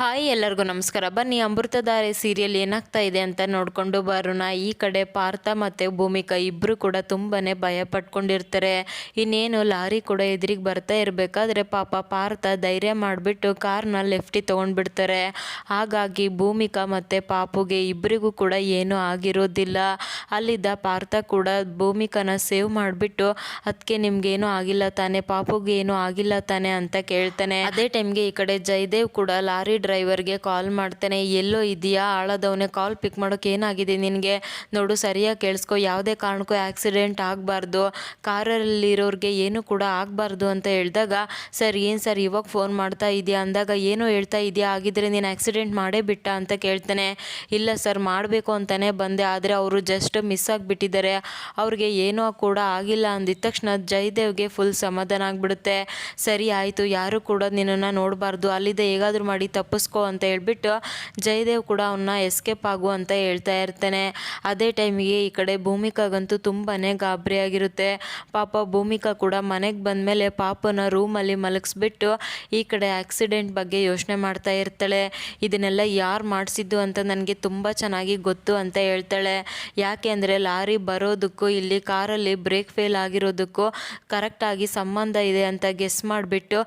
Hi ಎಲ್ಲರಿಗೂ ನಮಸ್ಕಾರ. ಬನ್ನಿ ಅಮೃತಧಾರೆ ಸೀರಿಯಲ್ ಏನಾಗ್ತಾ ಇದೆ ಅಂತ ನೋಡಿಕೊಂಡು ಬರೋಣ. ಈ ಕಡೆ ಪಾರ್ಥ ಮತ್ತು ಭೂಮಿಕಾ ಇಬ್ಬರು ಕೂಡ ತುಂಬಾ ಭಯ ಪಟ್ಕೊಂಡಿರ್ತಾರೆ. ಇನ್ನೇನು ಲಾರಿ ಕೂಡ ಎದುರಿಗೆ ಬರ್ತಾ ಇರಬೇಕಾದ್ರೆ ಪಾಪ ಪಾರ್ಥ ಧೈರ್ಯ ಮಾಡಿಬಿಟ್ಟು ಕಾರ್ನ ಲೆಫ್ಟಿಗೆ ತೊಗೊಂಡ್ಬಿಡ್ತಾರೆ. ಹಾಗಾಗಿ ಭೂಮಿಕಾ ಮತ್ತು ಪಾಪುಗೆ ಇಬ್ಬರಿಗೂ ಕೂಡ ಏನೂ ಆಗಿರೋದಿಲ್ಲ. ಅಲ್ಲಿದ್ದ ಪಾರ್ಥ ಕೂಡ ಭೂಮಿಕಾನ ಸೇವ್ ಮಾಡಿಬಿಟ್ಟು ಅದಕ್ಕೆ ನಿಮ್ಗೇನೂ ಆಗಿಲ್ಲ ತಾನೆ, ಪಾಪುಗೆ ಏನೂ ಆಗಿಲ್ಲ ತಾನೆ ಅಂತ ಕೇಳ್ತಾನೆ. ಅದೇ ಟೈಮ್ಗೆ ಈ ಕಡೆ ಜಯದೇವ್ ಕೂಡ ಲಾರಿ ಡ್ರೈವರ್ಗೆ ಕಾಲ್ ಮಾಡ್ತಾನೆ. ಎಲ್ಲೋ ಇದೆಯಾ ಆಳದವನೇ, ಕಾಲ್ ಪಿಕ್ ಮಾಡೋಕೆ ಏನಾಗಿದೆ ನಿನಗೆ, ನೋಡು ಸರಿಯಾಗಿ ಕೇಳಿಸ್ಕೊ, ಯಾವುದೇ ಕಾರಣಕ್ಕೂ ಆಕ್ಸಿಡೆಂಟ್ ಆಗಬಾರ್ದು, ಕಾರಲ್ಲಿರೋರಿಗೆ ಏನು ಕೂಡ ಆಗಬಾರ್ದು ಅಂತ ಹೇಳಿದಾಗ, ಸರ್ ಏನು ಸರ್ ಇವಾಗ ಫೋನ್ ಮಾಡ್ತಾ ಇದೆಯಾ ಅಂದಾಗ, ಏನೋ ಹೇಳ್ತಾ ಇದೆಯಾ, ಆಗಿದ್ರೆ ನೀನು ಆಕ್ಸಿಡೆಂಟ್ ಮಾಡೇ ಬಿಟ್ಟ ಅಂತ ಕೇಳ್ತಾನೆ. ಇಲ್ಲ ಸರ್ ಮಾಡಬೇಕು ಅಂತಲೇ ಬಂದೆ, ಆದರೆ ಅವರು ಜಸ್ಟ್ ಮಿಸ್ ಆಗಿಬಿಟ್ಟಿದ್ದಾರೆ, ಅವ್ರಿಗೆ ಏನೋ ಕೂಡ ಆಗಿಲ್ಲ ಅಂದಿದ ತಕ್ಷಣ ಜಯದೇವ್ಗೆ ಫುಲ್ ಸಮಾಧಾನ ಆಗಿಬಿಡುತ್ತೆ. ಸರಿ ಆಯಿತು, ಯಾರು ಕೂಡ ನಿನ್ನನ್ನು ನೋಡಬಾರ್ದು, ಅಲ್ಲಿದ್ದ ಹೇಗಾದರೂ ಮಾಡಿ ತಪ್ಪಿಸ್ಕೊ ಅಂತ ಹೇಳ್ಬಿಟ್ಟು ಜಯದೇವ್ ಕೂಡ ಅವನ್ನ ಎಸ್ಕೇಪ್ ಆಗು ಅಂತ ಹೇಳ್ತಾ ಇರ್ತಾನೆ. ಅದೇ ಟೈಮಿಗೆ ಈ ಕಡೆ ಭೂಮಿಕಾಗಂತೂ ತುಂಬಾ ಗಾಬರಿ ಆಗಿರುತ್ತೆ. ಪಾಪ ಭೂಮಿಕಾ ಕೂಡ ಮನೆಗೆ ಬಂದಮೇಲೆ ಪಾಪನ ರೂಮಲ್ಲಿ ಮಲಗಿಸ್ಬಿಟ್ಟು ಈ ಕಡೆ ಆಕ್ಸಿಡೆಂಟ್ ಬಗ್ಗೆ ಯೋಚನೆ ಮಾಡ್ತಾ ಇರ್ತಾಳೆ. ಇದನ್ನೆಲ್ಲ ಯಾರು ಮಾಡಿಸಿದ್ದು ಅಂತ ನನಗೆ ತುಂಬ ಚೆನ್ನಾಗಿ ಗೊತ್ತು ಅಂತ ಹೇಳ್ತಾಳೆ. ಯಾಕೆ ಅಂದರೆ ಲಾರಿ ಬರೋದಕ್ಕೂ ಇಲ್ಲಿ ಕಾರಲ್ಲಿ ಬ್ರೇಕ್ ಫೇಲ್ ಆಗಿರೋದಕ್ಕೂ ಕರೆಕ್ಟಾಗಿ ಸಂಬಂಧ ಇದೆ ಅಂತ ಗೆಸ್ ಮಾಡಿಬಿಟ್ಟು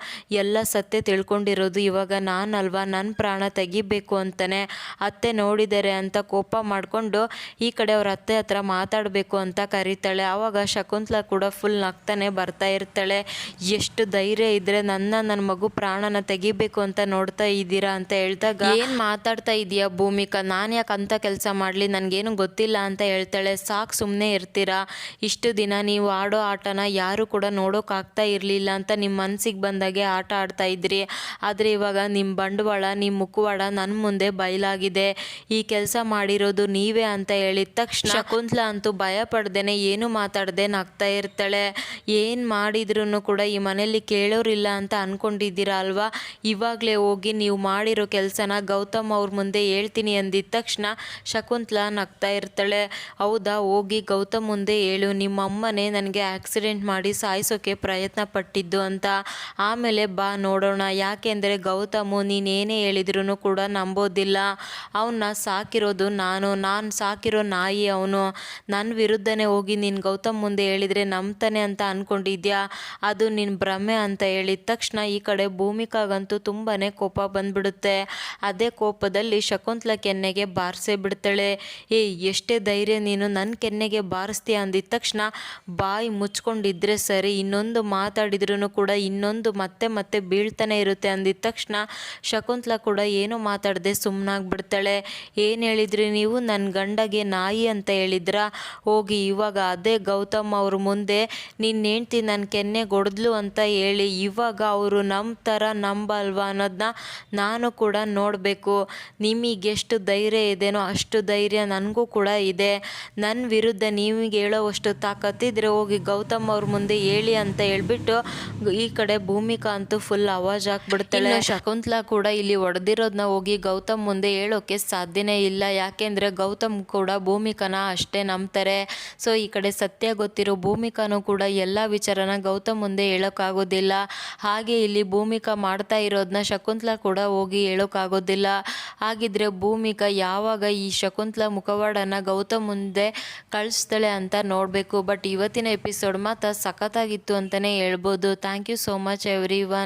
ಎಲ್ಲ ಸತ್ಯ ತಿಳ್ಕೊಂಡಿರೋದು ಇವಾಗ ನಾನಲ್ವಾ, ನನ್ನ ಪ್ರಾಣ ತೆಗಿಬೇಕು ಅಂತಾನೆ ಅತ್ತೆ ನೋಡಿದ್ದಾರೆ ಅಂತ ಕೋಪ ಮಾಡಿಕೊಂಡು ಈ ಕಡೆ ಅವ್ರ ಅತ್ತೆ ಹತ್ರ ಮಾತಾಡಬೇಕು ಅಂತ ಕರೀತಾಳೆ. ಆವಾಗ ಶಕುಂತಲಾ ಕೂಡ ಫುಲ್ ನಗ್ತಾನೆ ಬರ್ತಾ ಇರ್ತಾಳೆ. ಎಷ್ಟು ಧೈರ್ಯ ಇದ್ದರೆ ನನ್ನ ಮಗು ಪ್ರಾಣನ ತೆಗಿಬೇಕು ಅಂತ ನೋಡ್ತಾ ಇದ್ದೀರಾ ಅಂತ ಹೇಳಿದಾಗ, ಏನು ಮಾತಾಡ್ತಾ ಇದೀಯಾ ಭೂಮಿಕಾ, ನಾನು ಯಾಕೆ ಅಂಥ ಕೆಲಸ ಮಾಡಲಿ, ನನಗೇನು ಗೊತ್ತಿಲ್ಲ ಅಂತ ಹೇಳ್ತಾಳೆ. ಸಾಕು ಸುಮ್ಮನೆ ಇರ್ತೀರಾ, ಇಷ್ಟು ದಿನ ನೀವು ಆಡೋ ಆಟನ ಯಾರು ಕೂಡ ನೋಡೋಕ್ಕಾಗ್ತಾ ಇರಲಿಲ್ಲ ಅಂತ ನಿಮ್ಮ ಮನಸ್ಸಿಗೆ ಬಂದಾಗೆ ಆಟ ಆಡ್ತಾ ಇದ್ರಿ, ಆದರೆ ಇವಾಗ ನಿಮ್ಮ ಬಂಡವಾಳ ನಿಮ್ಮ ಮುಖವಾಡ ನನ್ನ ಮುಂದೆ ಬಯಲಾಗಿದೆ, ಈ ಕೆಲಸ ಮಾಡಿರೋದು ನೀವೇ ಅಂತ ಹೇಳಿದ ತಕ್ಷಣ ಶಕುಂತಲಾ ಅಂತೂ ಭಯ ಪಡ್ದೇನೆ ಏನು ಮಾತಾಡದೆ ನಗ್ತಾ ಇರ್ತಾಳೆ. ಏನು ಮಾಡಿದ್ರು ಕೂಡ ಈ ಮನೆಯಲ್ಲಿ ಕೇಳೋರಿಲ್ಲ ಅಂತ ಅಂದ್ಕೊಂಡಿದ್ದೀರಾ ಅಲ್ವಾ, ಇವಾಗಲೇ ಹೋಗಿ ನೀವು ಮಾಡಿರೋ ಕೆಲಸನ ಗೌತಮ್ ಅವ್ರ ಮುಂದೆ ಹೇಳ್ತೀನಿ ಅಂದಿದ ತಕ್ಷಣ ಶಕುಂತಲಾ ನಗ್ತಾ ಇರ್ತಾಳೆ. ಹೌದಾ, ಹೋಗಿ ಗೌತಮ್ ಮುಂದೆ ಹೇಳು, ನಿಮ್ಮ ಅಮ್ಮನೇ ನನಗೆ ಆಕ್ಸಿಡೆಂಟ್ ಮಾಡಿ ಸಾಯಿಸೋಕೆ ಪ್ರಯತ್ನ ಪಟ್ಟಿದ್ದು ಅಂತ, ಆಮೇಲೆ ಬಾ ನೋಡೋಣ, ಯಾಕೆಂದರೆ ಗೌತಮು ನೀನೇನೇ ಹೇಳಿದ್ರು ಕೂಡ ನಂಬೋದಿಲ್ಲ, ಅವನ್ನ ಸಾಕಿರೋದು ನಾನು ಸಾಕಿರೋ ನಾಯಿ ಅವನು, ನನ್ನ ವಿರುದ್ಧನೇ ಹೋಗಿ ನೀನು ಗೌತಮ್ ಮುಂದೆ ಹೇಳಿದರೆ ನಂಬ್ತಾನೆ ಅಂತ ಅಂದ್ಕೊಂಡಿದ್ಯಾ, ಅದು ನಿನ್ನ ಭ್ರಮೆ ಅಂತ ಹೇಳಿದ ತಕ್ಷಣ ಈ ಕಡೆ ಭೂಮಿಕಾಗಂತೂ ತುಂಬಾ ಕೋಪ ಬಂದ್ಬಿಡುತ್ತೆ. ಅದೇ ಕೋಪದಲ್ಲಿ ಶಕುಂತಲಾ ಕೆನ್ನೆಗೆ ಬಾರಿಸೇ ಬಿಡ್ತಾಳೆ. ಎಷ್ಟೇ ಧೈರ್ಯ ನೀನು ನನ್ನ ಕೆನ್ನೆಗೆ ಬಾರಿಸ್ತೀಯ ಅಂದಿದ ತಕ್ಷಣ ಬಾಯಿ ಮುಚ್ಕೊಂಡಿದ್ರೆ ಸರಿ, ಇನ್ನೊಂದು ಮಾತಾಡಿದ್ರೂ ಕೂಡ ಇನ್ನೊಂದು ಮತ್ತೆ ಮತ್ತೆ ಬೀಳ್ತಾನೆ ಇರುತ್ತೆ ಅಂದಿದ ತಕ್ಷಣ ಶಕುಂತಲಾ ಕೂಡ ಏನೂ ಮಾತಾಡದೆ ಸುಮ್ಮನಾಗ್ಬಿಡ್ತಾಳೆ. ಏನು ಹೇಳಿದ್ರಿ ನೀವು, ನನ್ನ ಗಂಡಗೆ ನಾಯಿ ಅಂತ ಹೇಳಿದ್ರ, ಹೋಗಿ ಇವಾಗ ಅದೇ ಗೌತಮ್ ಅವ್ರ ಮುಂದೆ ನಿನ್ನ ಹೆಂಡ್ತಿ ನನ್ನ ಕೆನ್ನೆಗೆ ಹೊಡೆದ್ಲು ಅಂತ ಹೇಳಿ, ಇವಾಗ ಅವರು ನಂಬ್ತಾರ ನಂಬಲ್ವಾ ಅನ್ನೋದನ್ನ ನಾನು ಕೂಡ ನೋಡಬೇಕು, ನಿಮಗೆಷ್ಟು ಧೈರ್ಯ ಇದೆನೋ ಅಷ್ಟು ಧೈರ್ಯ ನನಗೂ ಕೂಡ ಇದೆ, ನನ್ನ ವಿರುದ್ಧ ನಿಮಗೆ ಹೇಳೋವಷ್ಟು ತಾಕತ್ತಿದ್ರೆ ಹೋಗಿ ಗೌತಮ್ ಅವ್ರ ಮುಂದೆ ಹೇಳಿ ಅಂತ ಹೇಳ್ಬಿಟ್ಟು ಈ ಕಡೆ ಭೂಮಿಕಾ ಅಂತೂ ಫುಲ್ ಅವಾಜ್ ಹಾಕ್ಬಿಡ್ತಾಳೆ. ಶಕುಂತಲಾ ಕೂಡ ಇಲ್ಲಿ ಹೊಡೆದಿರೋದನ್ನ ಹೋಗಿ ಗೌತಮ್ ಮುಂದೆ ಹೇಳೋಕ್ಕೆ ಸಾಧ್ಯನೇ ಇಲ್ಲ, ಯಾಕೆಂದರೆ ಗೌತಮ್ ಕೂಡ ಭೂಮಿಕಾನ ಅಷ್ಟೇ ನಂಬ್ತಾರೆ. ಸೊ ಈ ಕಡೆ ಸತ್ಯ ಗೊತ್ತಿರೋ ಭೂಮಿಕಾನೂ ಕೂಡ ಎಲ್ಲ ವಿಚಾರನ ಗೌತಮ್ ಮುಂದೆ ಹೇಳೋಕ್ಕಾಗೋದಿಲ್ಲ. ಹಾಗೆ ಇಲ್ಲಿ ಭೂಮಿಕಾ ಮಾಡ್ತಾ ಇರೋದನ್ನ ಶಕುಂತಲಾ ಕೂಡ ಹೋಗಿ ಹೇಳೋಕ್ಕಾಗೋದಿಲ್ಲ. ಹಾಗಿದ್ರೆ ಭೂಮಿಕಾ ಯಾವಾಗ ಈ ಶಕುಂತಲಾ ಮುಖವಾಡನ ಗೌತಮ್ ಮುಂದೆ ಕಳಿಸ್ತಾಳೆ ಅಂತ ನೋಡಬೇಕು. ಬಟ್ ಇವತ್ತಿನ ಎಪಿಸೋಡ್ ಮಾತ್ರ ಸಖತ್ತಾಗಿತ್ತು ಅಂತಲೇ ಹೇಳ್ಬೋದು. Thank you so much every one.